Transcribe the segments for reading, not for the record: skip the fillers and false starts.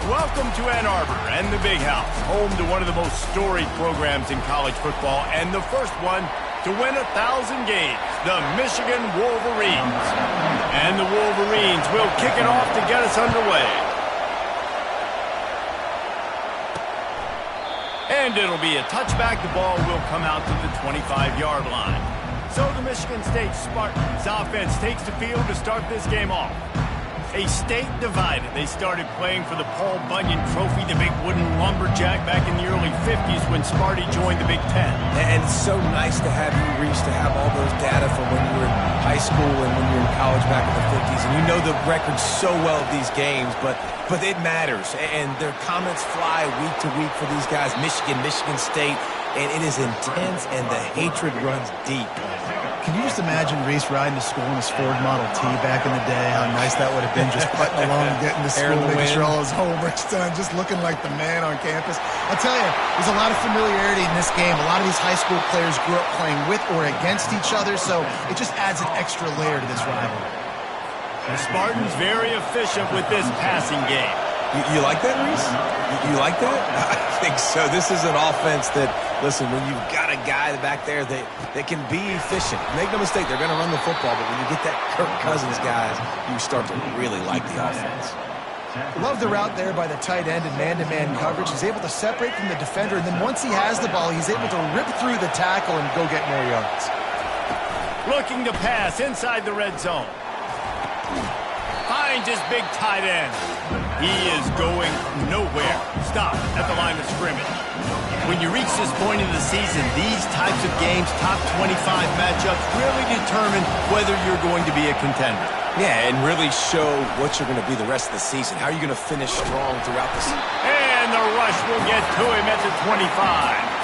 Welcome to Ann Arbor and the Big House, home to one of the most storied programs in college football and the first one to win 1,000 games, the Michigan Wolverines. And the Wolverines will kick it off to get us underway. And it'll be a touchback. The ball will come out to the 25-yard line. So the Michigan State Spartans offense takes the field to start this game off. A state divided. They started playing for the Paul Bunyan Trophy, the big wooden lumberjack, back in the early 50s when Sparty joined the Big Ten. And it's so nice to have you, Reese, to have all those data from when you were in high school and when you were in college back in the 50s. And you know the records so well of these games, but it matters. And their comments fly week to week for these guys. Michigan State, and it is intense, and the hatred runs deep. Can you just imagine Reese riding to school in his Ford Model T back in the day? How nice that would have been, just putting along, getting to school, making sure all his homework's done, just looking like the man on campus. I'll tell you, there's a lot of familiarity in this game. A lot of these high school players grew up playing with or against each other, so it just adds an extra layer to this rivalry. The Spartans very efficient with this passing game. You like that, Reese? You like that? I think so. This is an offense that, listen, when you've got a guy back there that can be efficient, make no mistake, they're going to run the football, but when you get that Kirk Cousins guys, you start to really like the offense. Love the route there by the tight end in man-to-man coverage. He's able to separate from the defender, and then once he has the ball, he's able to rip through the tackle and go get more yards. Looking to pass inside the red zone. Finds his big tight end. He is going nowhere. Stop at the line of scrimmage. When you reach this point in the season, these types of games, top 25 matchups, really determine whether you're going to be a contender. Yeah, and really show what you're going to be the rest of the season. How are you going to finish strong throughout the season? And the rush will get to him at the 25.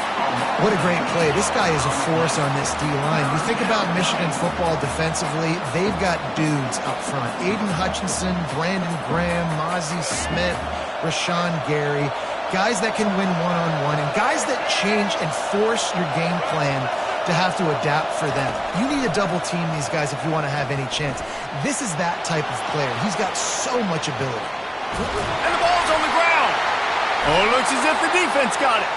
What a great play. This guy is a force on this D-line. You think about Michigan football defensively, they've got dudes up front. Aiden Hutchinson, Brandon Graham, Mozzie Smith, Rashawn Gary. Guys that can win one-on-one and guys that change and force your game plan to have to adapt for them. You need to double team these guys if you want to have any chance. This is that type of player. He's got so much ability. And the ball's on the ground. Oh, it looks as if the defense got it.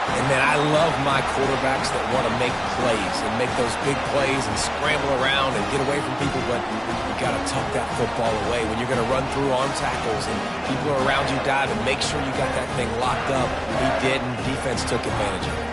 And, man, I love my quarterbacks that want to make plays and make those big plays and scramble around and get away from people, but you got to tuck that football away. When you're going to run through arm tackles and people are around you diving, make sure you got that thing locked up. He did, and defense took advantage of it.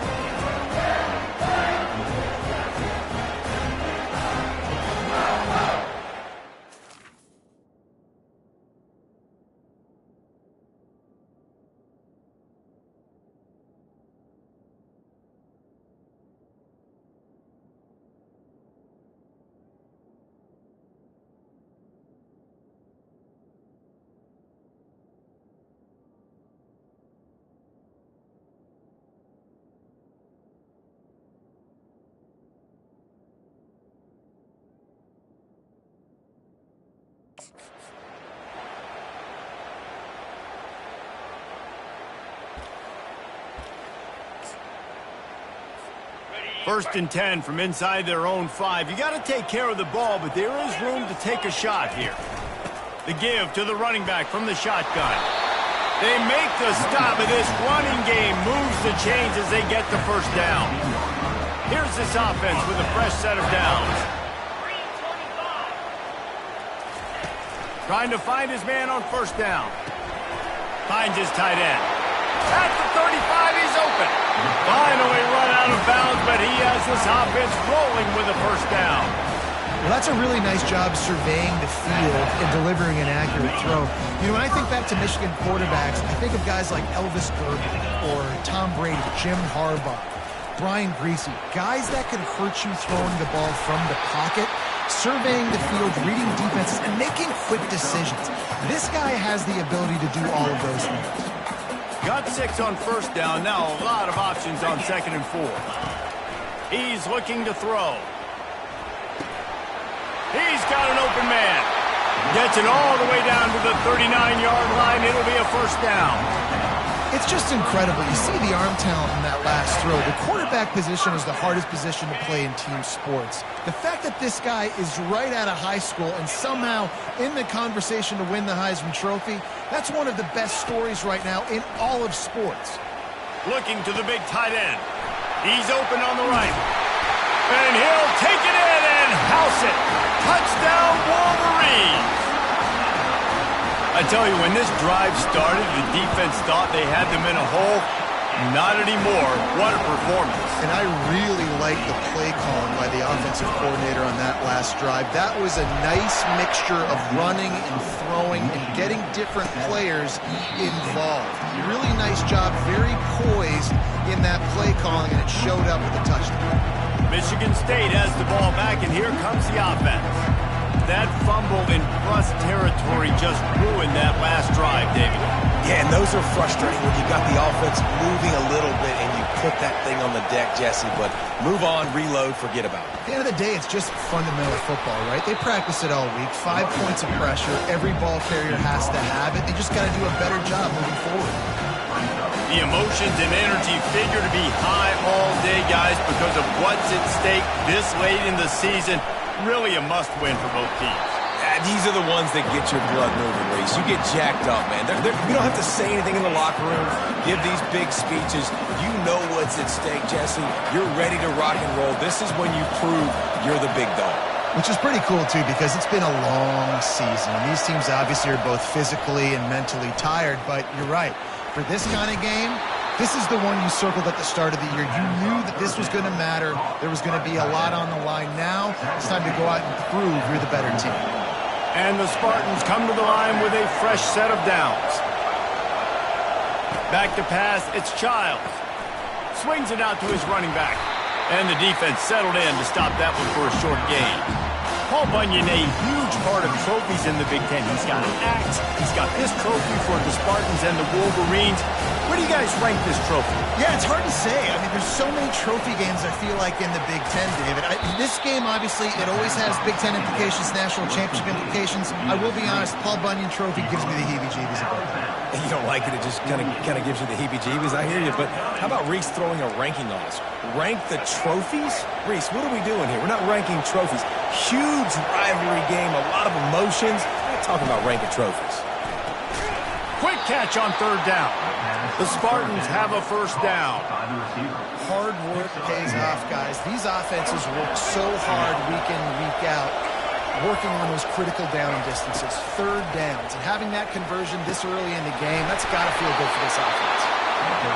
First and 10 from inside their own 5. You got to take care of the ball, but there is room to take a shot here. The give to the running back from the shotgun. They make the stop, and this running game moves the chains as they get the first down. Here's this offense with a fresh set of downs. Trying to find his man on first down. Finds his tight end. At the 35, he's open. Finally run out of bounds, but he has this offense rolling with a first down. Well, that's a really nice job surveying the field and delivering an accurate throw. You know, when I think back to Michigan quarterbacks, I think of guys like Elvis Gerber or Tom Brady, Jim Harbaugh, Brian Griese, guys that could hurt you throwing the ball from the pocket, surveying the field, reading defenses, and making quick decisions. This guy has the ability to do all of those things. Got 6 on first down. Now a lot of options on 2nd and 4. He's looking to throw. He's got an open man. Gets it all the way down to the 39-yard line. It'll be a first down. It's just incredible. You see the arm talent in that last throw. The quarterback position is the hardest position to play in team sports. The fact that this guy is right out of high school and somehow in the conversation to win the Heisman Trophy, that's one of the best stories right now in all of sports. Looking to the big tight end. He's open on the right. And he'll take it in and house it. Touchdown, Wolverines. I tell you, when this drive started, the defense thought they had them in a hole. Not anymore. What a performance. And I really like the play calling by the offensive coordinator on that last drive. That was a nice mixture of running and throwing and getting different players involved. Really nice job, very poised in that play calling, and it showed up with a touchdown. Michigan State has the ball back, and here comes the offense. That fumble in plus territory just ruined that last drive, David. Yeah, and those are frustrating when you got the offense moving a little bit and you put that thing on the deck, Jesse. But move on, reload, forget about it. At the end of the day, it's just fundamental football, right? They practice it all week. 5 points of pressure. Every ball carrier has to have it. They just got to do a better job moving forward. The emotions and energy figure to be high all day, guys, because of what's at stake this late in the season. Really a must-win for both teams. These are the ones that get your blood moving, Reese. You get jacked up, man. You don't have to say anything in the locker room, give these big speeches. You know what's at stake, Jesse. You're ready to rock and roll. This is when you prove you're the big dog. Which is pretty cool, too, because it's been a long season. And these teams obviously are both physically and mentally tired, but you're right. For this kind of game, this is the one you circled at the start of the year. You knew that this was going to matter. There was going to be a lot on the line. Now it's time to go out and prove you're the better team. And the Spartans come to the line with a fresh set of downs. Back to pass, it's Childs. Swings it out to his running back. And the defense settled in to stop that one for a short gain. Paul Bunyan, a huge part of trophies in the Big Ten. He's got an axe. He's got this trophy for the Spartans and the Wolverines. Where do you guys rank this trophy? Yeah, it's hard to say. I mean, there's so many trophy games, I feel like, in the Big Ten, David. This game, obviously, it always has Big Ten implications, national championship implications. I will be honest, Paul Bunyan trophy gives me the heebie-jeebies about that. You don't like it, it just kind of gives you the heebie-jeebies. I hear you, but how about Reese throwing a ranking on us? Rank the trophies? Reese, what are we doing here? We're not ranking trophies. Huge rivalry game, a lot of emotions. We're not talking about ranking trophies. Quick catch on third down. The Spartans have a first down. Hard work pays off, guys. These offenses work so hard week in, week out, working on those critical down distances, third downs, and having that conversion this early in the game, that's got to feel good for this offense.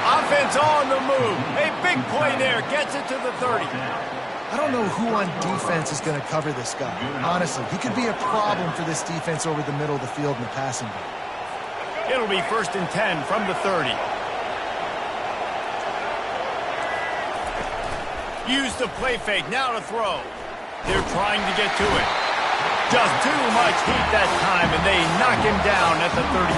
Offense on the move. A big play there. Gets it to the 30. I don't know who on defense is going to cover this guy. Honestly, he could be a problem for this defense over the middle of the field in the passing game. It'll be 1st and 10 from the 30. Use the play fake. Now to throw. They're trying to get to it. Just too much heat that time, and they knock him down at the 31.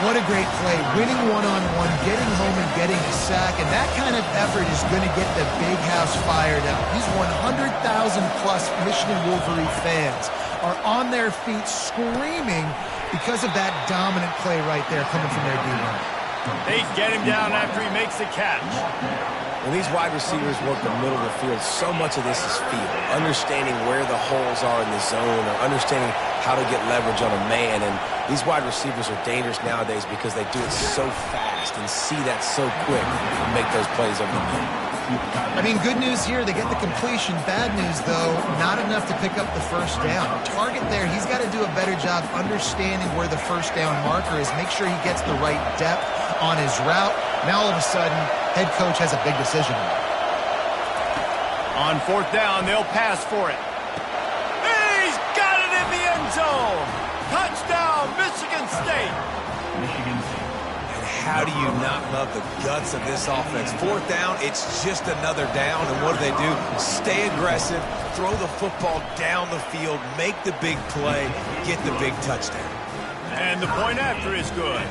What a great play. Winning one-on-one, getting home and getting a sack, and that kind of effort is going to get the big house fired up. These 100,000-plus Michigan Wolverine fans are on their feet screaming because of that dominant play right there coming from their D-line. They get him down after he makes the catch. When these wide receivers work the middle of the field, so much of this is feel. Understanding where the holes are in the zone or understanding how to get leverage on a man. And these wide receivers are dangerous nowadays because they do it so fast and see that so quick and make those plays over the middle. I mean, good news here, they get the completion. Bad news, though, not enough to pick up the first down. Target there, he's got to do a better job understanding where the first down marker is, make sure he gets the right depth on his route. Now, all of a sudden, head coach has a big decision. On 4th down, they'll pass for it. He's got it in the end zone. Touchdown, Michigan State. And how do you not love the guts of this offense? 4th down, it's just another down. And what do? Stay aggressive, throw the football down the field, make the big play, get the big touchdown. And the point after is good.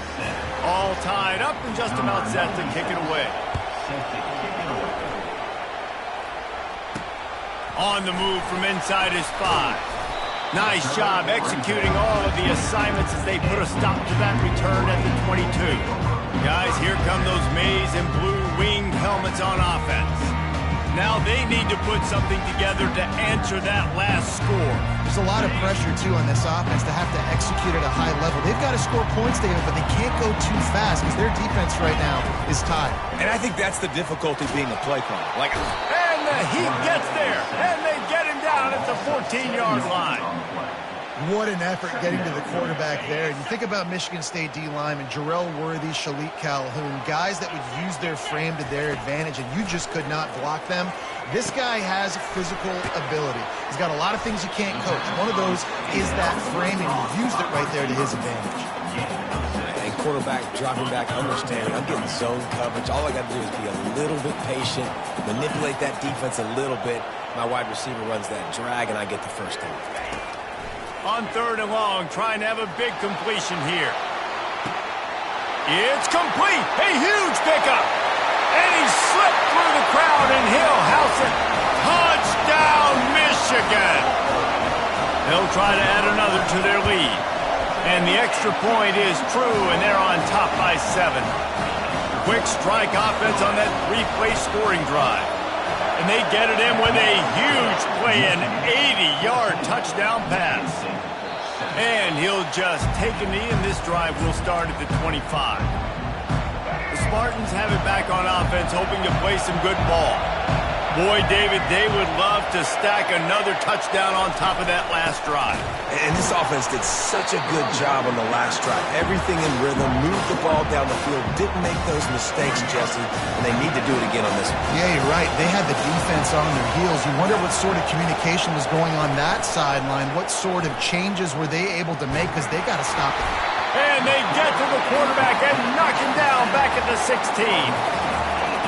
All tied up and just about set to kick it away. On the move from inside his 5. Nice job executing all of the assignments as they put a stop to that return at the 22. Guys, here come those maize and blue winged helmets on offense. Now they need to put something together to answer that last score. There's a lot of pressure, too, on this offense to have to execute at a high level. They've got to score points, David, but they can't go too fast because their defense right now is tied. And I think that's the difficulty being a play caller. And the Heat gets there, and they get him down at the 14-yard line. What an effort getting to the quarterback there. And you think about Michigan State D linemen, Jarrell Worthy, Shalik Calhoun, guys that would use their frame to their advantage, and you just could not block them. This guy has physical ability. He's got a lot of things you can't coach. One of those is that frame, and he used it right there to his advantage. And quarterback dropping back, understanding, I'm getting zone coverage. All I got to do is be a little bit patient, manipulate that defense a little bit. My wide receiver runs that drag, and I get the first down. On 3rd and long, trying to have a big completion here. It's complete. A huge pickup. And he slipped through the crowd, and he'll house it. Touchdown, Michigan. They'll try to add another to their lead. And the extra point is true, and they're on top by 7. Quick strike offense on that 3-play scoring drive. And they get it in with a huge play, an 80-yard touchdown pass. And he'll just take a knee, and this drive will start at the 25. The Spartans have it back on offense, hoping to play some good ball. Boy, David, they would love to stack another touchdown on top of that last drive. And this offense did such a good job on the last drive. Everything in rhythm, moved the ball down the field, didn't make those mistakes, Jesse, and they need to do it again on this one. Yeah, you're right. They had the defense on their heels. You wonder what sort of communication was going on that sideline. What sort of changes were they able to make, because they got to stop it. And they get to the quarterback and knock him down back at the 16.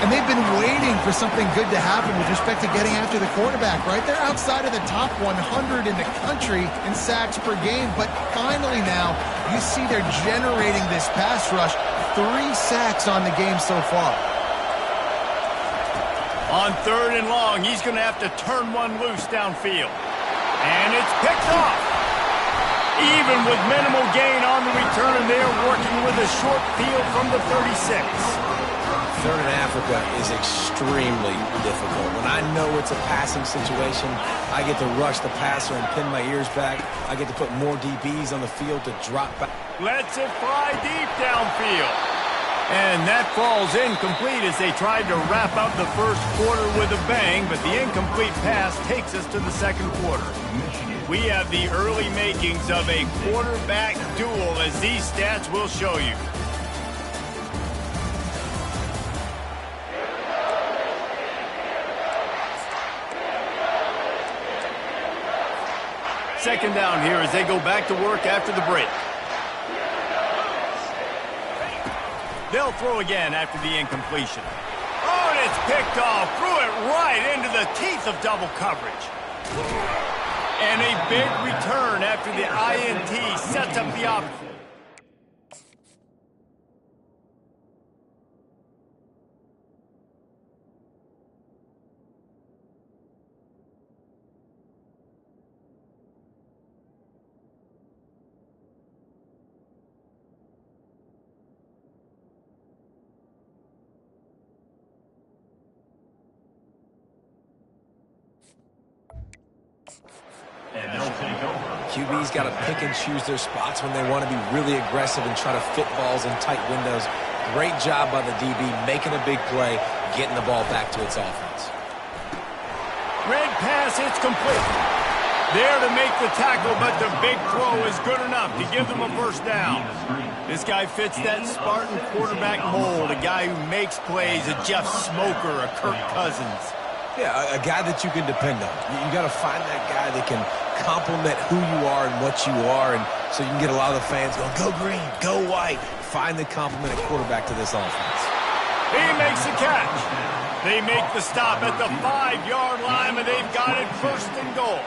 And they've been waiting for something good to happen with respect to getting after the quarterback, right? They're outside of the top 100 in the country in sacks per game, but finally now you see they're generating this pass rush. 3 sacks on the game so far. On 3rd and long, he's going to have to turn one loose downfield. And it's picked off. Even with minimal gain on the return, they're working with a short field from the 36. 3rd and Africa is extremely difficult. When I know it's a passing situation, I get to rush the passer and pin my ears back. I get to put more DBs on the field to drop back. Lets it fly deep downfield. And that falls incomplete as they tried to wrap up the first quarter with a bang, but the incomplete pass takes us to the second quarter. We have the early makings of a quarterback duel, as these stats will show you. Second down here as they go back to work after the break. They'll throw again after the incompletion. Oh, and it's picked off. Threw it right into the teeth of double coverage. And a big return after the INT sets up the offense. QB's got to pick and choose their spots when they want to be really aggressive and try to fit balls in tight windows. Great job by the DB making a big play, getting the ball back to its offense. Red pass, it's complete. There to make the tackle, but the big throw is good enough to give them a first down. This guy fits that Spartan quarterback mold, a guy who makes plays, a Jeff Smoker, a Kirk Cousins. Yeah, a guy that you can depend on. You got to find that guy that can complement who you are and what you are, and so you can get a lot of the fans going, go green, go white. Find the complement at quarterback to this offense. He makes the catch. They make the stop at the 5-yard line, and they've got it 1st and goal.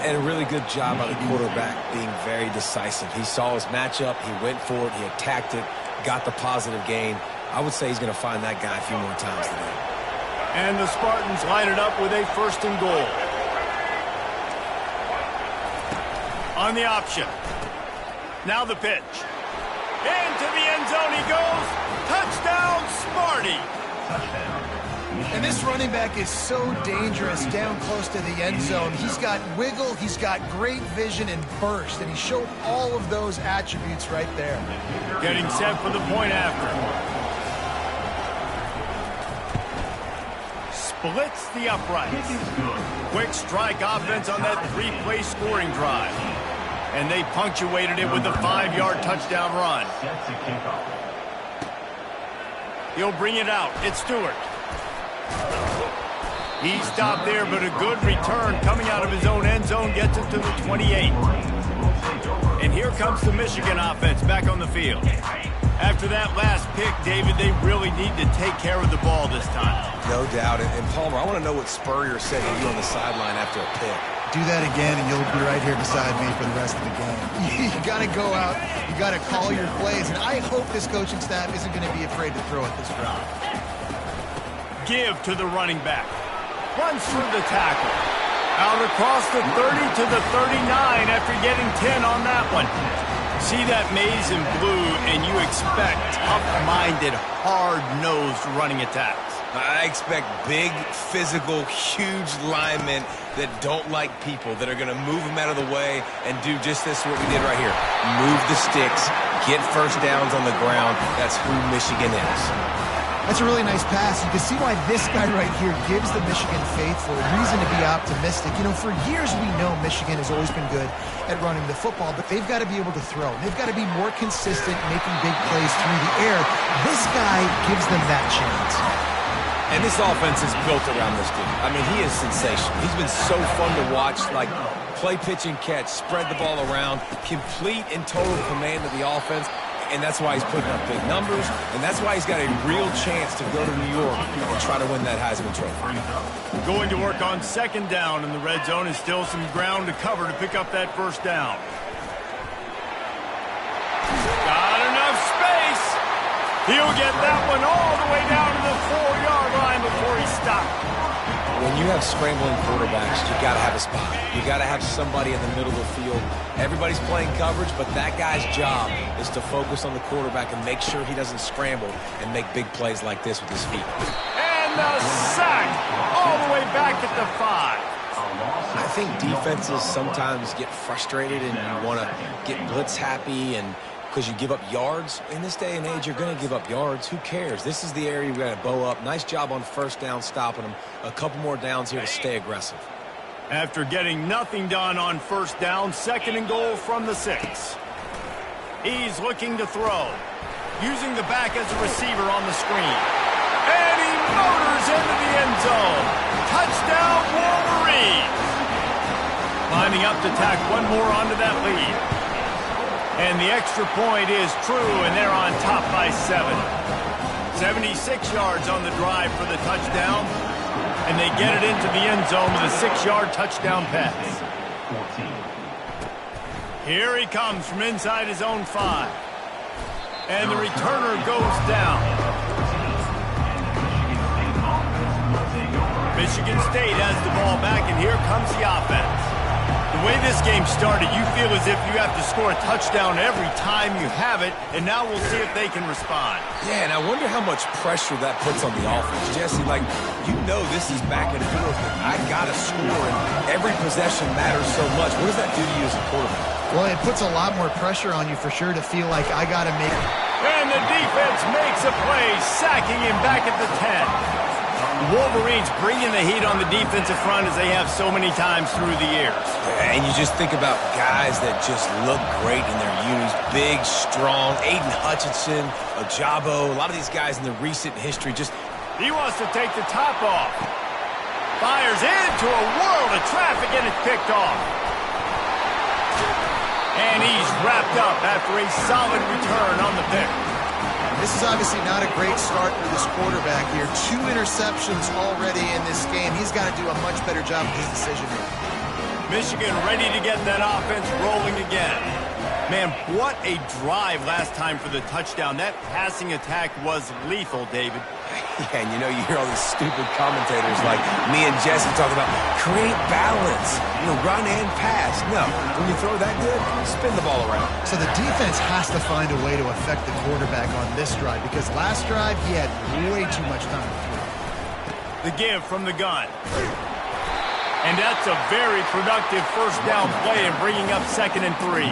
And a really good job by the quarterback being very decisive. He saw his matchup, he went for it, he attacked it, got the positive gain. I would say he's going to find that guy a few more times today. And the Spartans line it up with a 1st and goal. On the option. Now the pitch. Into the end zone he goes. Touchdown, Smarty. And this running back is so dangerous down close to the end zone. He's got wiggle, he's got great vision and burst, and he showed all of those attributes right there. Getting set for the point after. Splits the uprights. Quick strike offense on that 3-play scoring drive. And they punctuated it with a 5-yard touchdown run. He'll bring it out. It's Stewart. He stopped there, but a good return coming out of his own end zone gets it to the 28. And here comes the Michigan offense back on the field. After that last pick, David, they really need to take care of the ball this time. No doubt. And Palmer, I want to know what Spurrier said to you on the sideline after a pick. Do that again, and you'll be right here beside me for the rest of the game. You got to go out, you got to call your plays, and I hope this coaching staff isn't going to be afraid to throw at this drive. Give to the running back. Runs through the tackle. Out across the 30 to the 39 after getting 10 on that one. See that maze in blue, and you expect tough-minded, hard-nosed running attacks. I expect big, physical, huge linemen that don't like people, that are going to move them out of the way and do just this, what we did right here. Move the sticks, get first downs on the ground. That's who Michigan is. That's a really nice pass. You can see why this guy right here gives the Michigan faithful reason to be optimistic. You know, for years we know Michigan has always been good at running the football, but they've got to be able to throw. They've got to be more consistent making big plays through the air. This guy gives them that chance. And this offense is built around this dude. I mean, he is sensational. He's been so fun to watch, like play, pitch, and catch, spread the ball around, complete and total command of the offense. And that's why he's putting up big numbers, and that's why he's got a real chance to go to New York and try to win that Heisman Trophy. Going to work on second down in the red zone, and still some ground to cover to pick up that first down. Got enough space. He'll get that one all the way down to the 4-yard line before he stopped. When you have scrambling quarterbacks, you got to have a spot. You got to have somebody in the middle of the field. Everybody's playing coverage, but that guy's job is to focus on the quarterback and make sure he doesn't scramble and make big plays like this with his feet. And the sack all the way back at the 5. I think defenses sometimes get frustrated and you want to get blitz happy and because you give up yards. In this day and age, you're going to give up yards. Who cares? This is the area we've got to bow up. Nice job on first down stopping them. A couple more downs here to stay aggressive. After getting nothing done on first down, 2nd and goal from the 6. He's looking to throw. Using the back as a receiver on the screen. And he motors into the end zone. Touchdown, Wolverines! Lining up to tack one more onto that lead. And the extra point is true, and they're on top by 7. 76 yards on the drive for the touchdown. And they get it into the end zone with a 6-yard touchdown pass. Here he comes from inside his own 5. And the returner goes down. Michigan State has the ball back, and here comes the offense. The way this game started, you feel as if you have to score a touchdown every time you have it, and now we'll see if they can respond. Yeah, and I wonder how much pressure that puts on the offense. Jesse, like, you know this is back and forth, and I got to score, and every possession matters so much. What does that do to you as a quarterback? Well, it puts a lot more pressure on you for sure to feel like I got to make it. And the defense makes a play, sacking him back at the 10. The Wolverines bringing the heat on the defensive front as they have so many times through the years. And you just think about guys that just look great in their unis. Big, strong, Aiden Hutchinson, Ojabo, a lot of these guys in the recent history just... He wants to take the top off. Fires into a world of traffic and it's picked off. And he's wrapped up after a solid return on the pick. This is obviously not a great start for this quarterback here. 2 interceptions already in this game. He's got to do a much better job of his decision-making. Michigan ready to get that offense rolling again. Man, what a drive last time for the touchdown. That passing attack was lethal, David. Yeah, and you know, you hear all these stupid commentators like me and Jesse talking about create balance, run and pass. No, when you throw that good, spin the ball around. So the defense has to find a way to affect the quarterback on this drive because last drive he had way too much time to throw. The give from the gun. And that's a very productive first down play and bringing up 2nd and 3.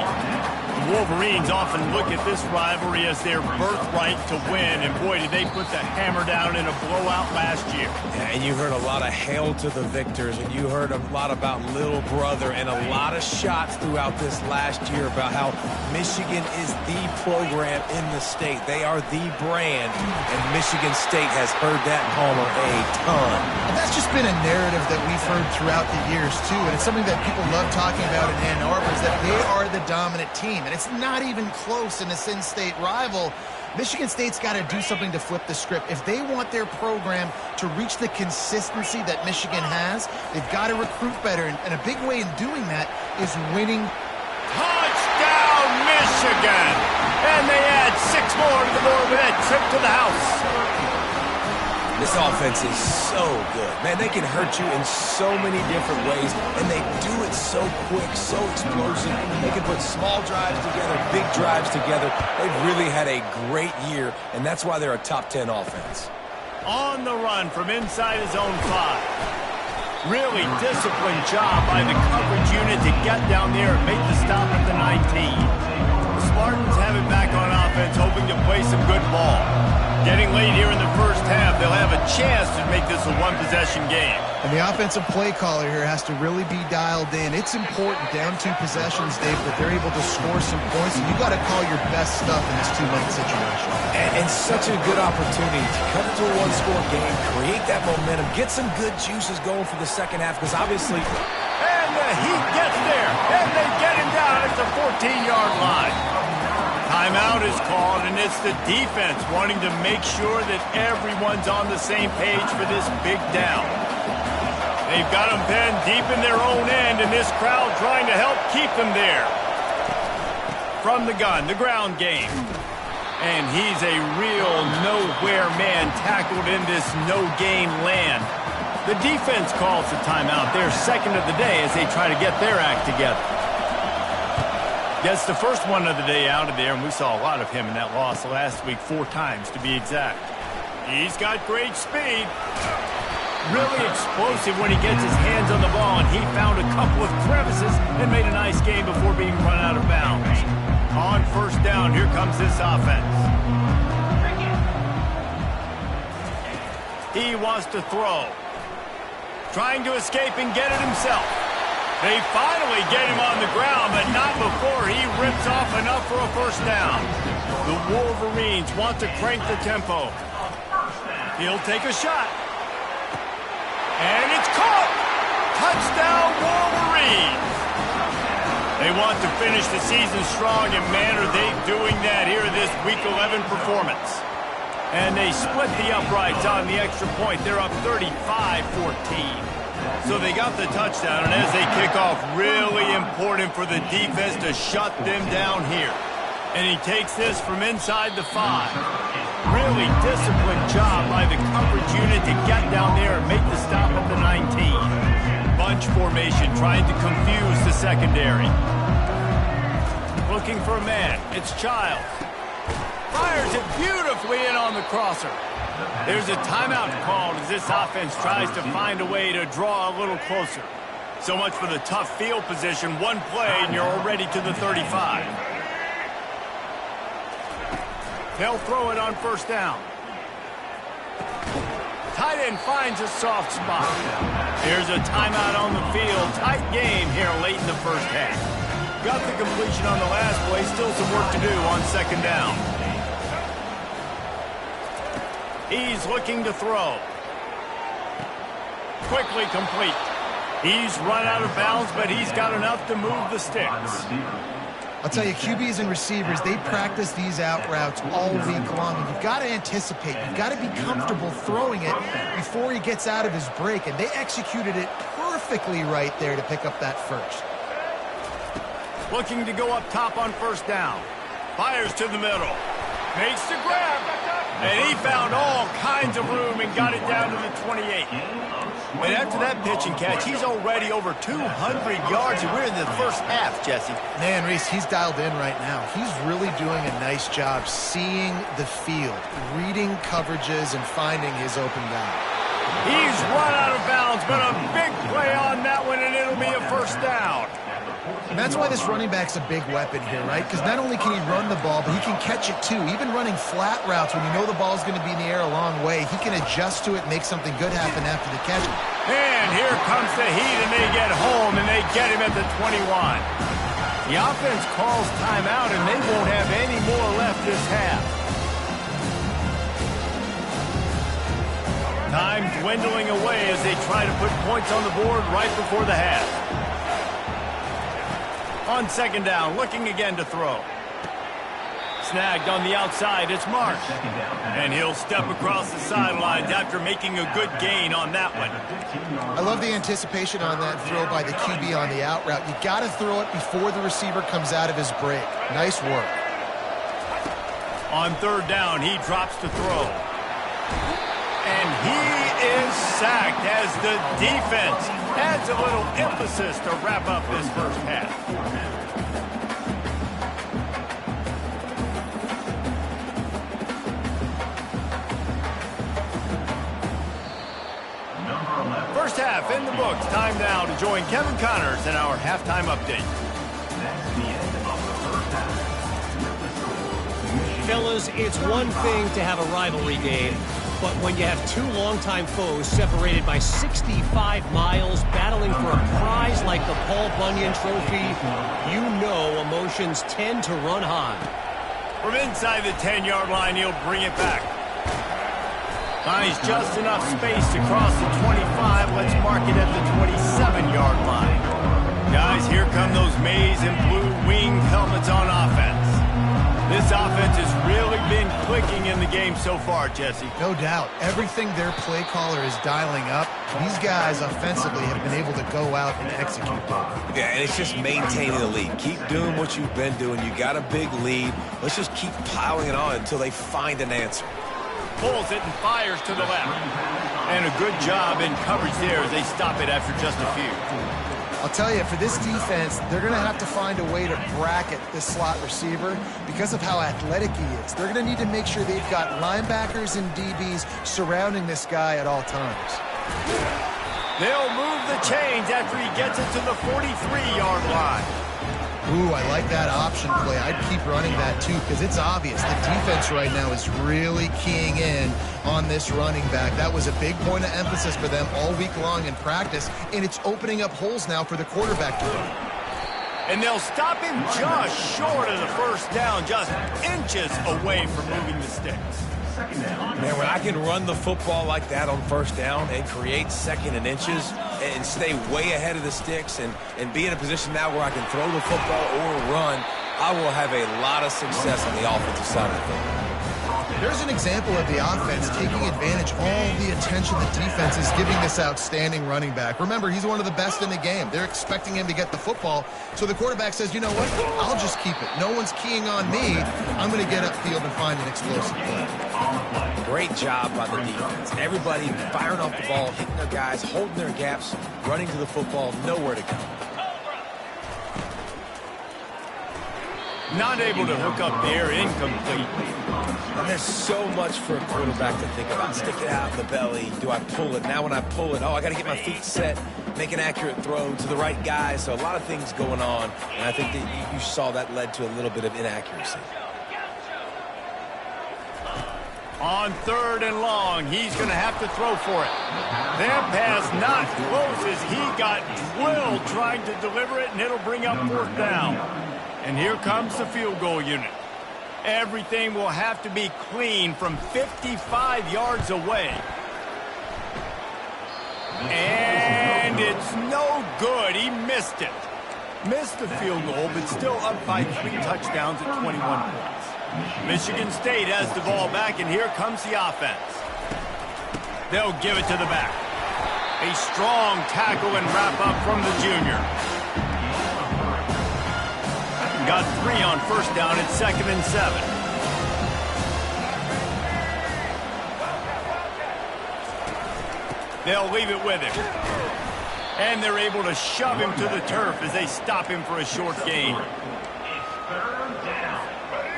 The Wolverines often look at this rivalry as their birthright to win, and boy, did they put the hammer down in a blowout last year. Yeah, and you heard a lot of hail to the victors, and you heard a lot about little brother and a lot of shots throughout this last year about how Michigan is the program in the state. They are the brand, and Michigan State has heard that homer a ton. And that's just been a narrative that we've heard throughout the years, too, and it's something that people love talking about in Ann Arbor is that they are the dominant team. And it's not even close in this in-state rival. Michigan State's got to do something to flip the script. If they want their program to reach the consistency that Michigan has, they've got to recruit better. And a big way in doing that is winning. Touchdown, Michigan! And they add 6 more to the board with that trip to the house. This offense is so good. Man, they can hurt you in so many different ways, and they do it so quick, so explosive. They can put small drives together, big drives together. They've really had a great year, and that's why they're a top 10 offense. On the run from inside his own 5. Really disciplined job by the coverage unit to get down there and make the stop at the 19. The Spartans have it back on offense, hoping to play some good ball. Getting late here in the first half, they'll have a chance to make this a one-possession game. And the offensive play caller here has to really be dialed in. It's important, down 2 possessions, Dave, that they're able to score some points, and you've got to call your best stuff in this 2-minute situation. And such a good opportunity to cut into a 1-score game, create that momentum, get some good juices going for the second half, because obviously... And the Heat gets there, and they get him down at the 14-yard line. Timeout is called, and it's the defense wanting to make sure that everyone's on the same page for this big down. They've got them pinned deep in their own end, and this crowd trying to help keep them there. From the gun, the ground game. And he's a real nowhere man tackled in this no-gain land. The defense calls the timeout. They're second of the day as they try to get their act together. Gets the first one of the day out of there, and we saw a lot of him in that loss last week, 4 times to be exact. He's got great speed. Really explosive when he gets his hands on the ball, and he found a couple of crevices and made a nice game before being run out of bounds. On first down, here comes this offense. He wants to throw. Trying to escape and get it himself. They finally get him on the ground, but not before he rips off enough for a first down. The Wolverines want to crank the tempo. He'll take a shot. And it's caught! Touchdown, Wolverines! They want to finish the season strong, and man, are they doing that here in this Week 11 performance. And they split the uprights on the extra point. They're up 35-14. So they got the touchdown, and as they kick off, really important for the defense to shut them down here. And he takes this from inside the 5. Really disciplined job by the coverage unit to get down there and make the stop at the 19. Bunch formation trying to confuse the secondary. Looking for a man. It's Childs. Fires it beautifully in on the crosser. There's a timeout called as this offense tries to find a way to draw a little closer. So much for the tough field position. One play and you're already to the 35. They'll throw it on first down. Tight end finds a soft spot. Here's a timeout on the field. Tight game here late in the first half. Got the completion on the last play. Still some work to do on second down. He's looking to throw. Quickly complete. He's run out of bounds, but he's got enough to move the sticks. I'll tell you, QBs and receivers, they practice these out routes all week long. And you've got to anticipate. You've got to be comfortable throwing it before he gets out of his break. And they executed it perfectly right there to pick up that first. Looking to go up top on first down. Fires to the middle. Makes the grab. And he found all kinds of room and got it down to the 28. And after that pitch and catch, he's already over 200 yards, and we're in the first half, Jesse. Man, Reese, he's dialed in right now. He's really doing a nice job seeing the field, reading coverages, and finding his open guy. He's run out of bounds, but a big play on that one, and it'll be a first down. And that's why this running back's a big weapon here, right? Because not only can he run the ball, but he can catch it too. Even running flat routes when you know the ball's going to be in the air a long way, he can adjust to it and make something good happen after the catch. And here comes the heat, and they get home, and they get him at the 21. The offense calls timeout, and they won't have any more left this half. Time dwindling away as they try to put points on the board right before the half. On second down, looking again to throw. Snagged on the outside, it's Mark. And he'll step across the sidelines after making a good gain on that one. I love the anticipation on that throw by the QB on the out route. You got to throw it before the receiver comes out of his break. Nice work. On third down, he drops to throw. And he is sacked as the defense adds a little emphasis to wrap up this first half. First half in the books. Time now to join Kevin Connors in our halftime update. Fellas, it's one thing to have a rivalry game, but when you have two longtime foes separated by 65 miles battling for a prize like the Paul Bunyan Trophy, you know emotions tend to run high. From inside the 10-yard line, he'll bring it back. Finds just enough space to cross the 25. Let's mark it at the 27-yard line. Guys, here come those maize and blue wing helmets on offense. This offense has really been clicking in the game so far, Jesse. No doubt. Everything their play caller is dialing up, these guys offensively have been able to go out and execute that. Yeah, and it's just maintaining the lead. Keep doing what you've been doing. You got a big lead. Let's just keep piling it on until they find an answer. Pulls it and fires to the left. And a good job in coverage there as they stop it after just a few. I'll tell you, for this defense, they're going to have to find a way to bracket this slot receiver because of how athletic he is. They're going to need to make sure they've got linebackers and DBs surrounding this guy at all times. They'll move the chains after he gets it to the 43-yard line. Ooh, I like that option play. I'd keep running that too because it's obvious the defense right now is really keying in on this running back. That was a big point of emphasis for them all week long in practice, and it's opening up holes now for the quarterback to run. And they'll stop him just short of the first down, just inches away from moving the sticks. Man, when I can run the football like that on first down and create second and inches and stay way ahead of the sticks and be in a position now where I can throw the football or run, I will have a lot of success on the offensive side of the football. There's an example of the offense taking advantage of all the attention the defense is giving this outstanding running back. Remember, he's one of the best in the game. They're expecting him to get the football. So the quarterback says, you know what? I'll just keep it. No one's keying on me. I'm going to get upfield and find an explosive play. Great job by the defense. Everybody firing off the ball, hitting their guys, holding their gaps, running to the football, nowhere to go. Not able to hook up there, incomplete. And there's so much for a quarterback to think about. Stick it out in the belly. Do I pull it? Now when I pull it, I got to get my feet set, make an accurate throw to the right guy. So a lot of things going on. And I think that you saw that led to a little bit of inaccuracy. On third and long, he's going to have to throw for it. That pass not close as he got drilled trying to deliver it, and it'll bring up fourth down. And here comes the field goal unit. Everything will have to be clean from 55 yards away. And it's no good. He missed it. Missed the field goal, but still up by 3 touchdowns at 21 points. Michigan State has the ball back, and here comes the offense. They'll give it to the back. A strong tackle and wrap-up from the junior. Got 3 on first down at 2nd and 7. They'll leave it with him. And they're able to shove him to the turf as they stop him for a short gain.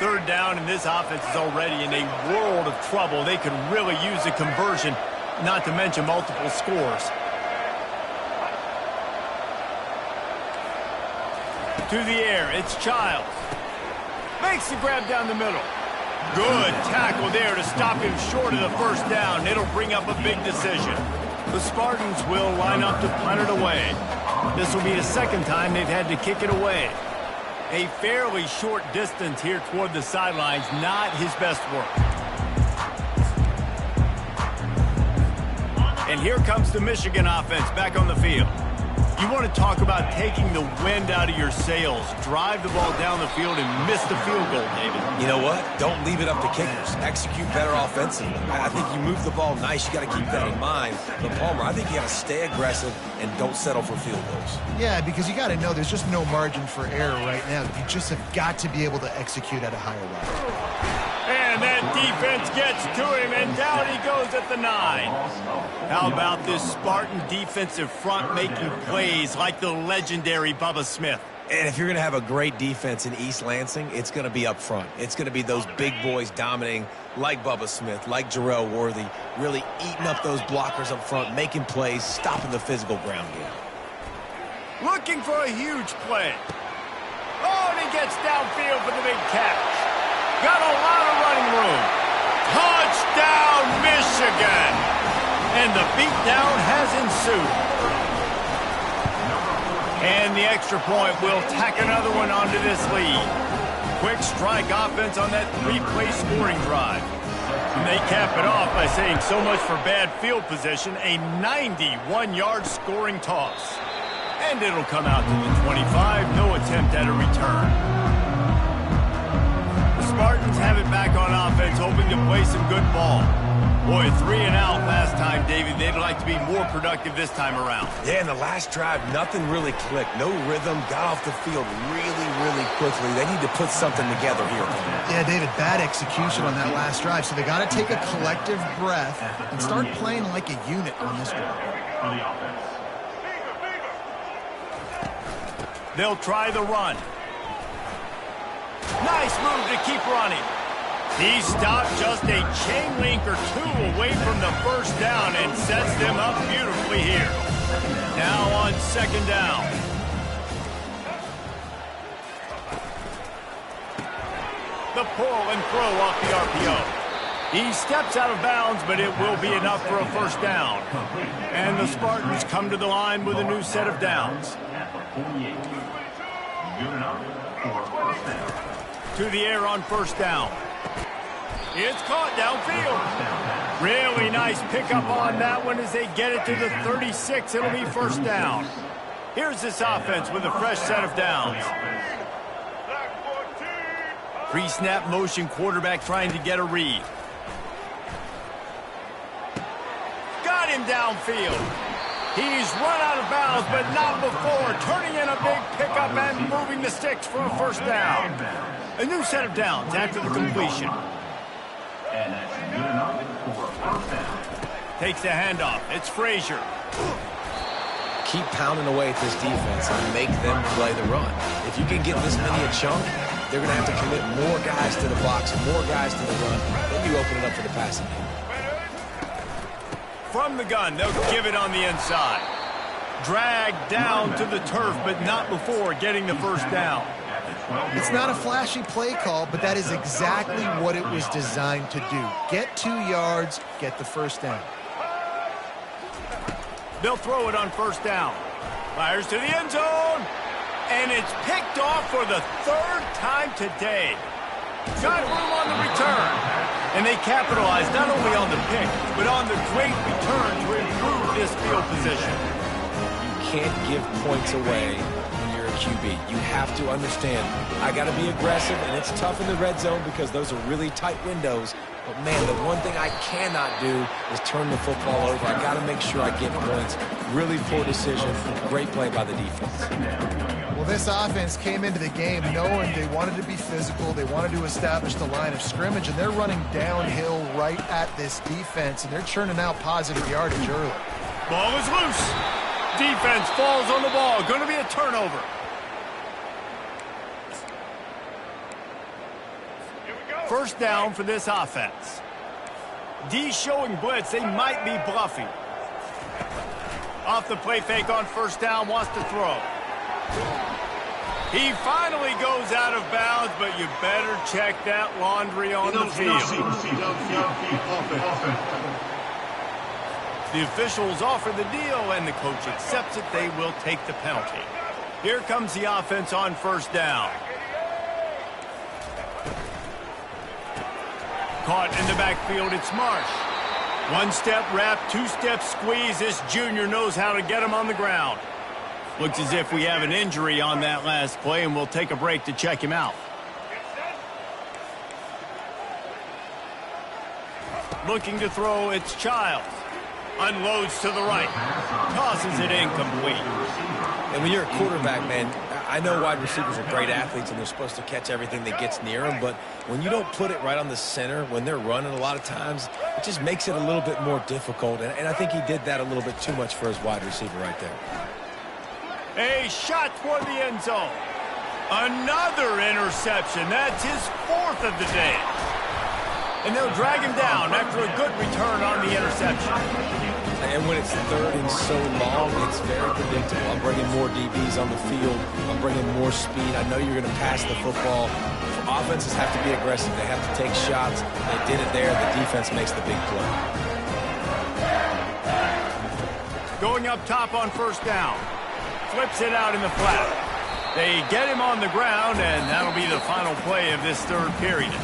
Third down, and this offense is already in a world of trouble. They could really use a conversion, not to mention multiple scores. To the air, it's Childs. Makes the grab down the middle. Good tackle there to stop him short of the first down. It'll bring up a big decision. The Spartans will line up to punt it away. This will be the second time they've had to kick it away. A fairly short distance here toward the sidelines, not his best work. And here comes the Michigan offense back on the field. You want to talk about taking the wind out of your sails. Drive the ball down the field and miss the field goal, David. You know what? Don't leave it up to kickers. Execute better offensively. I think you move the ball nice. You got to keep that in mind. But Palmer, I think you got to stay aggressive and don't settle for field goals. Yeah, because you got to know there's just no margin for error right now. You just have got to be able to execute at a higher level. And that defense gets to him, and down he goes at the 9. How about this Spartan defensive front making plays like the legendary Bubba Smith? And if you're going to have a great defense in East Lansing, it's going to be up front. It's going to be those big boys dominating like Bubba Smith, like Jarrell Worthy, really eating up those blockers up front, making plays, stopping the physical ground game. Looking for a huge play. Oh, and he gets downfield for the big catch. Got a lot of running room. Touchdown, Michigan! And the beatdown has ensued. And the extra point will tack another one onto this lead. Quick strike offense on that 3-play scoring drive. And they cap it off by saying so much for bad field position, a 91-yard scoring toss. And it'll come out to the 25, no attempt at a return. Spartans have it back on offense, hoping to play some good ball. Boy, 3 and out last time, David. They'd like to be more productive this time around. Yeah, in the last drive, nothing really clicked. No rhythm, got off the field really, really quickly. They need to put something together here. Yeah, David, bad execution on that last drive. So they got to take a collective breath and start playing like a unit on this one. They'll try the run. Nice move to keep running. He stopped just a chain link or 2 away from the first down and sets them up beautifully here. Now on second down. The pull and throw off the RPO. He steps out of bounds, but it will be enough for a first down. And the Spartans come to the line with a new set of downs. To the air on first down. It's caught downfield. Really nice pickup on that one as they get it to the 36. It'll be first down. Here's this offense with a fresh set of downs. Pre-snap motion quarterback trying to get a read. Got him downfield. He's run out of bounds, but not before. Turning in a big pickup and moving the sticks for a first down. A new set of downs after the completion. Takes the handoff. It's Frazier. Keep pounding away at this defense and make them play the run. If you can get this many a chunk, they're going to have to commit more guys to the box, more guys to the run. Then you open it up for the passing game. From the gun, they'll give it on the inside. Dragged down to the turf, but not before getting the first down. It's not a flashy play call, but that is exactly what it was designed to do. Get 2 yards, get the first down. They'll throw it on first down. Fires to the end zone. And it's picked off for the 3rd time today. Got room on the return. And they capitalize not only on the pick, but on the great return to improve this field position. You can't give points away when you're a QB. You have to understand, I got to be aggressive, and it's tough in the red zone because those are really tight windows. But, man, the one thing I cannot do is turn the football over. I got to make sure I get points. Really poor decision. Great play by the defense. Well, this offense came into the game knowing they wanted to be physical. They wanted to establish the line of scrimmage, and they're running downhill right at this defense, and they're churning out positive yardage early. Ball is loose. Defense falls on the ball. Going to be a turnover. First down for this offense. D showing blitz. They might be bluffing. Off the play fake on first down. Wants to throw. He finally goes out of bounds, but you better check that laundry on the field. The officials offer the deal, and the coach accepts it. They will take the penalty. Here comes the offense on first down. Caught in the backfield, it's Marsh. One-step wrap, two-step squeeze. This junior knows how to get him on the ground. Looks as if we have an injury on that last play, and we'll take a break to check him out. Looking to throw, it's Childs. Unloads to the right. Tosses it incomplete. And when you're a quarterback, man, I know wide receivers are great athletes and they're supposed to catch everything that gets near them, but when you don't put it right on the center, when they're running a lot of times, it just makes it a little bit more difficult. And I think he did that a little bit too much for his wide receiver right there. A shot toward the end zone. Another interception. That's his fourth of the day. And they'll drag him down after a good return on the interception. And when it's third and so long, it's very predictable. I'm bringing more DBs on the field. I'm bringing more speed. I know you're going to pass the football. Offenses have to be aggressive. They have to take shots. They did it there. The defense makes the big play. Going up top on first down. Flips it out in the flat. They get him on the ground, and that'll be the final play of this third period.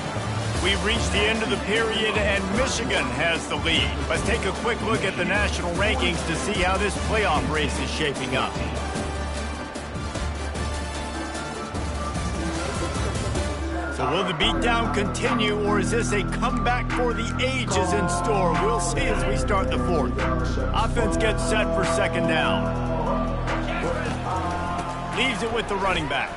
We've reached the end of the period, and Michigan has the lead. Let's take a quick look at the national rankings to see how this playoff race is shaping up. So will the beatdown continue, or is this a comeback for the ages in store? We'll see as we start the fourth. Offense gets set for second down. Leaves it with the running back.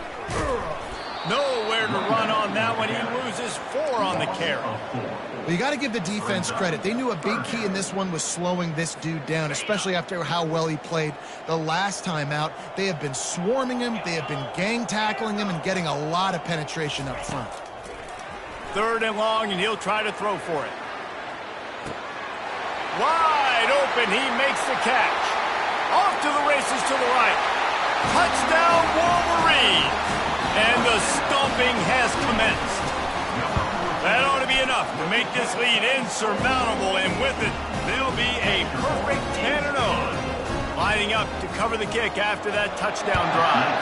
Nowhere to run on that one. He loses 4 on the carry. Well, you got to give the defense credit. They knew a big key in this one was slowing this dude down, especially after how well he played the last time out. They have been swarming him. They have been gang tackling him and getting a lot of penetration up front. Third and long, and he'll try to throw for it. Wide open. He makes the catch. Off to the races to the right. Touchdown, Wolverine. And the stomping has commenced. That ought to be enough to make this lead insurmountable, and with it, they'll be a perfect 10-0. Lining up to cover the kick after that touchdown drive.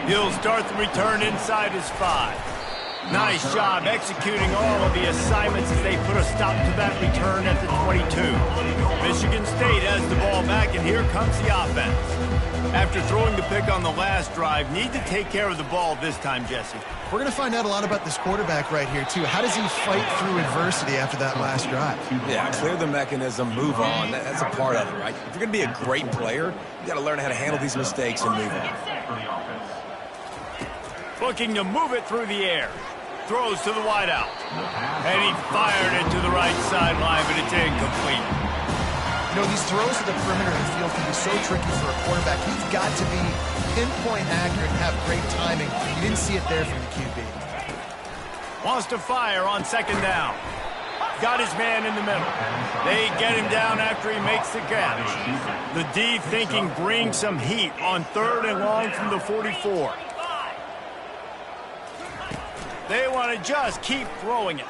He'll start the return inside his 5. Nice job executing all of the assignments as they put a stop to that return at the 22. Michigan State has the ball back, and here comes the offense. After throwing the pick on the last drive, need to take care of the ball this time, Jesse. We're going to find out a lot about this quarterback right here, too. How does he fight through adversity after that last drive? Yeah, clear the mechanism, move on. That's a part of it, right? If you're going to be a great player, you got to learn how to handle these mistakes and move on. Looking to move it through the air. Throws to the wideout. And he fired it to the right sideline, but it's incomplete. You know, these throws to the perimeter of the field can be so tricky for a quarterback. He's got to be pinpoint accurate and have great timing. You didn't see it there from the QB. Wants to fire on second down. Got his man in the middle. They get him down after he makes the catch. The D thinking bring some heat on third and long from the 44. They want to just keep throwing it.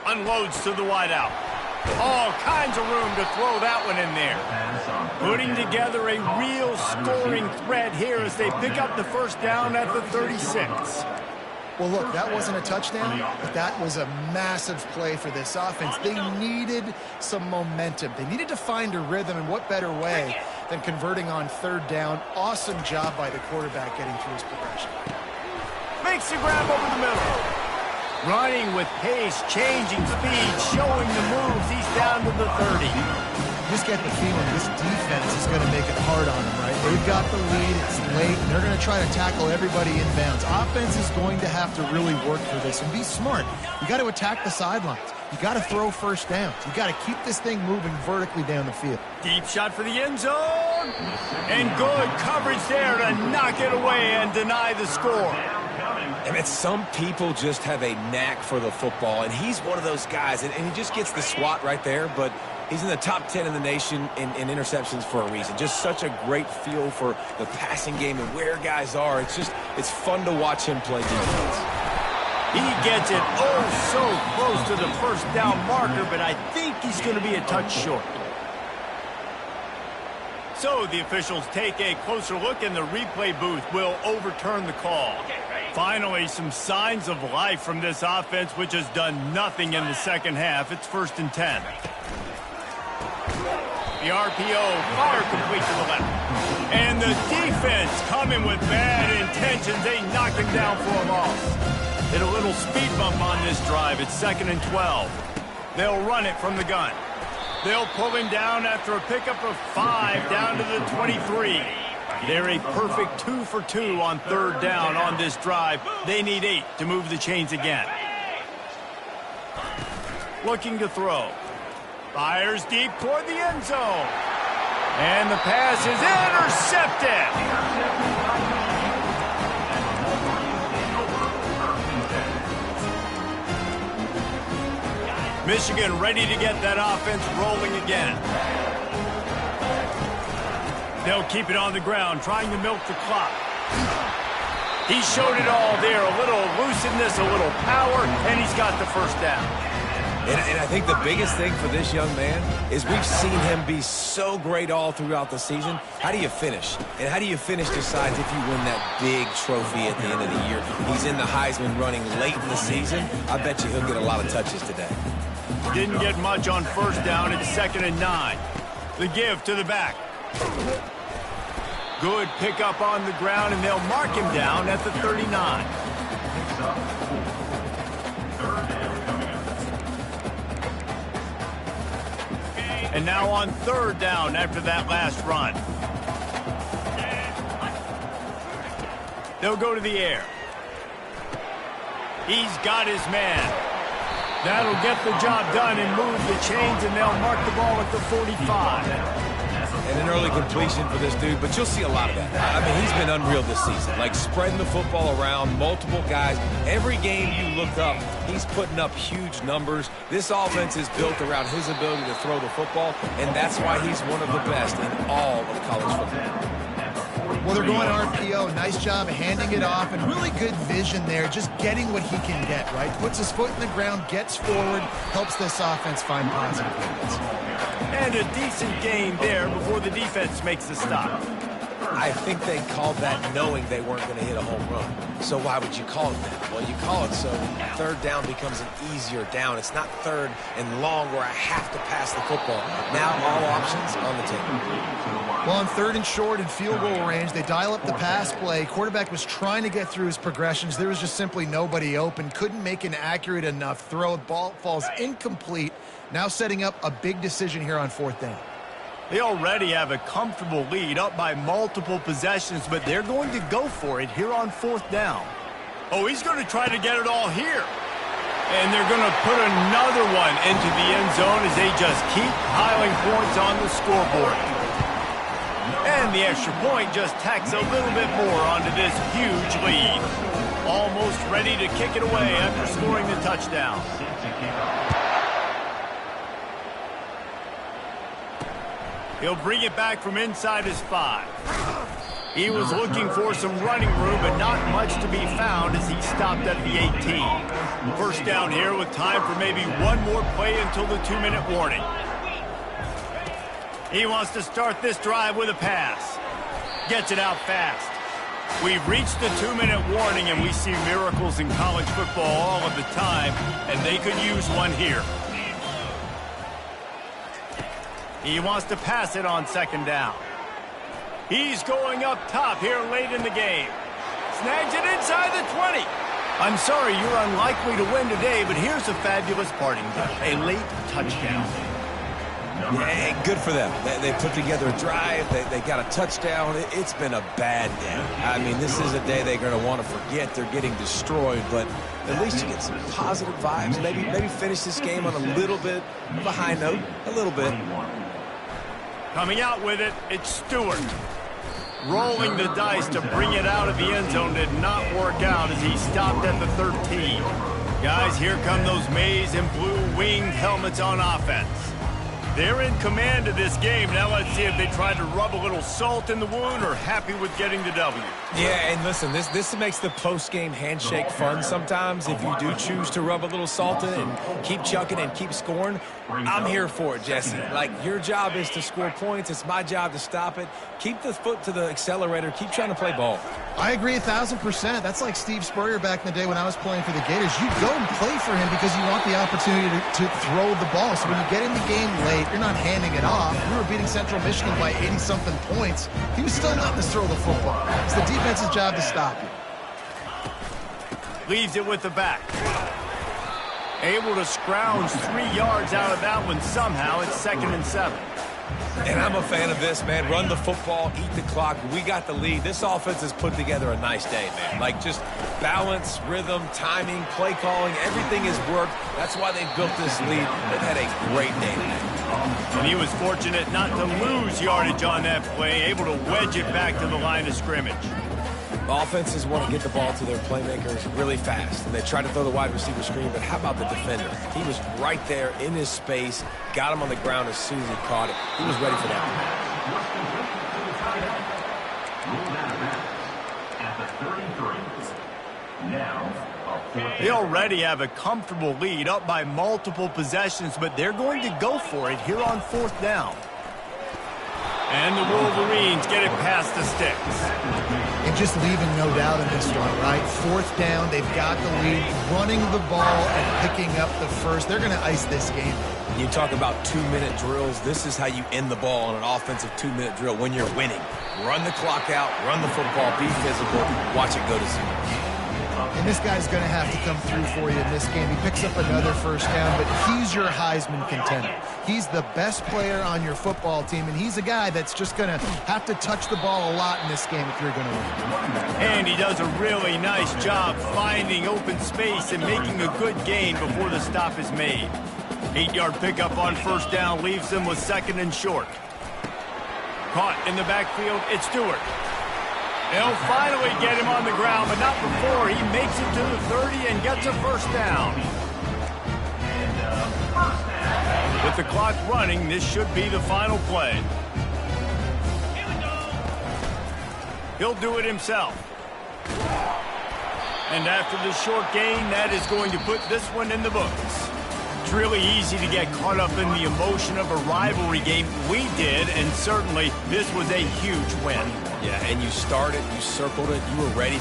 Unloads to the wideout. All kinds of room to throw that one in there. Putting together a real scoring threat here as they pick up the first down at the 36. Well, look, that wasn't a touchdown, but that was a massive play for this offense. They needed some momentum. They needed to find a rhythm, and what better way than converting on third down. Awesome job by the quarterback getting through his progression. Makes the grab over the middle. Running with pace, changing speed, showing the moves. He's down to the 30. You just get the feeling this defense is going to make it hard on them, right? They've got the lead. It's late. And they're going to try to tackle everybody inbounds. Offense is going to have to really work for this and be smart. You got to attack the sidelines. You got to throw first downs. You got to keep this thing moving vertically down the field. Deep shot for the end zone. And good coverage there to knock it away and deny the score. And some people just have a knack for the football, and he's one of those guys, and he just gets the swat right there, but he's in the top 10 in the nation in interceptions for a reason. Just such a great feel for the passing game and where guys are. It's fun to watch him play defense. He gets it so close to the first down marker, but I think he's going to be a touch short. So the officials take a closer look, and the replay booth will overturn the call. Finally, some signs of life from this offense, which has done nothing in the second half. It's 1st and 10. The RPO, fire complete to the left. And the defense coming with bad intentions. They knock him down for a loss. Hit a little speed bump on this drive. It's 2nd and 12. They'll run it from the gun. They'll pull him down after a pickup of 5 down to the 23. They're a perfect 2 for 2 on 3rd down on this drive. They need 8 to move the chains again. Looking to throw. Fires deep toward the end zone. And the pass is intercepted. Michigan ready to get that offense rolling again. They'll keep it on the ground, trying to milk the clock. He showed it all there. A little elusiveness, a little power, and he's got the first down. And I think the biggest thing for this young man is we've seen him be so great all throughout the season. How do you finish? And how do you finish decides if you win that big trophy at the end of the year. He's in the Heisman running late in the season. I bet you he'll get a lot of touches today. Didn't get much on 1st down. It's 2nd and 9. The give to the back. Good pickup on the ground, and they'll mark him down at the 39. And now on 3rd down after that last run. They'll go to the air. He's got his man. That'll get the job done and move the chains, and they'll mark the ball at the 45. And an early completion for this dude, but you'll see a lot of that. I mean, he's been unreal this season, like spreading the football around, multiple guys. Every game you look up, he's putting up huge numbers. This offense is built around his ability to throw the football, and that's why he's one of the best in all of college football. Well, they're going RPO. Nice job handing it off, and really good vision there, just getting what he can get, right? Puts his foot in the ground, gets forward, helps this offense find positive moments. And a decent gain there before the defense makes the stop. I think they called that knowing they weren't going to hit a home run. So why would you call it that? Well, you call it so 3rd down becomes an easier down. It's not 3rd and long where I have to pass the football. Now all options on the table. Well, on 3rd and short and field goal range, they dial up the pass play. Quarterback was trying to get through his progressions. There was just simply nobody open. Couldn't make an accurate enough throw. Ball falls incomplete. Now setting up a big decision here on 4th down. They already have a comfortable lead, up by multiple possessions, but they're going to go for it here on 4th down. Oh, he's going to try to get it all here. And they're going to put another one into the end zone as they just keep piling points on the scoreboard. And the extra point just tacks a little bit more onto this huge lead. Almost ready to kick it away after scoring the touchdown. He'll bring it back from inside his 5. He was looking for some running room, but not much to be found as he stopped at the 18. 1st down here with time for maybe one more play until the 2-minute warning. He wants to start this drive with a pass. Gets it out fast. We've reached the 2-minute warning, and we see miracles in college football all of the time, and they could use one here. He wants to pass it on 2nd down. He's going up top here late in the game. Snags it inside the 20. I'm sorry, you're unlikely to win today, but here's a fabulous parting gift. A late touchdown. Yeah, good for them. They put together a drive. They got a touchdown. It's been a bad day. I mean, this is a day they're going to want to forget. They're getting destroyed, but at least you get some positive vibes. Maybe finish this game on a little bit of a high note, a little bit. Coming out with it, it's Stewart. Rolling the dice to bring it out of the end zone did not work out as he stopped at the 13. Guys, here come those maize and blue winged helmets on offense. They're in command of this game. Now let's see if they try to rub a little salt in the wound or happy with getting the W. Yeah, and listen, this makes the post-game handshake fun sometimes. If you do choose to rub a little salt in and keep chucking and keep scoring, I'm here for it, Jesse. Like, your job is to score points. It's my job to stop it. Keep the foot to the accelerator. Keep trying to play ball. I agree 1,000%. That's like Steve Spurrier back in the day when I was playing for the Gators. You go and play for him because you want the opportunity to throw the ball. So when you get in the game late, you're not handing it off. We were beating Central Michigan by 80-something points. He was still letting us throw the football. It's the defense's job to stop you. Leaves it with the back. Able to scrounge 3 yards out of that one somehow. It's 2nd and 7. And I'm a fan of this, man. Run the football, eat the clock. We got the lead. This offense has put together a nice day, man. Like, just balance, rhythm, timing, play calling, everything has worked. That's why they've built this lead. They've had a great day today. And he was fortunate not to lose yardage on that play, able to wedge it back to the line of scrimmage. Offenses want to get the ball to their playmakers really fast, and they try to throw the wide receiver screen, but how about the defender? He was right there in his space, got him on the ground as soon as he caught it. He was ready for that. They already have a comfortable lead, up by multiple possessions, but they're going to go for it here on 4th down. And the Wolverines get it past the sticks. And just leaving no doubt in this one, right? 4th down, they've got the lead, running the ball and picking up the first. They're going to ice this game. You talk about 2-minute drills. This is how you end the ball on an offensive 2-minute drill when you're winning. Run the clock out, run the football, be physical, watch it go to 0. And this guy's going to have to come through for you in this game. He picks up another first down, but he's your Heisman contender. He's the best player on your football team, and he's a guy that's just going to have to touch the ball a lot in this game if you're going to win. And he does a really nice job finding open space and making a good gain before the stop is made. 8-yard pickup on first down leaves him with 2nd and short. Caught in the backfield, it's Stewart. They'll finally get him on the ground, but not before he makes it to the 30 and gets a first down. With the clock running, this should be the final play. He'll do it himself. And after the short gain, that is going to put this one in the books. It's really easy to get caught up in the emotion of a rivalry game. We did, and certainly this was a huge win. Yeah, and you started, you circled it, you were ready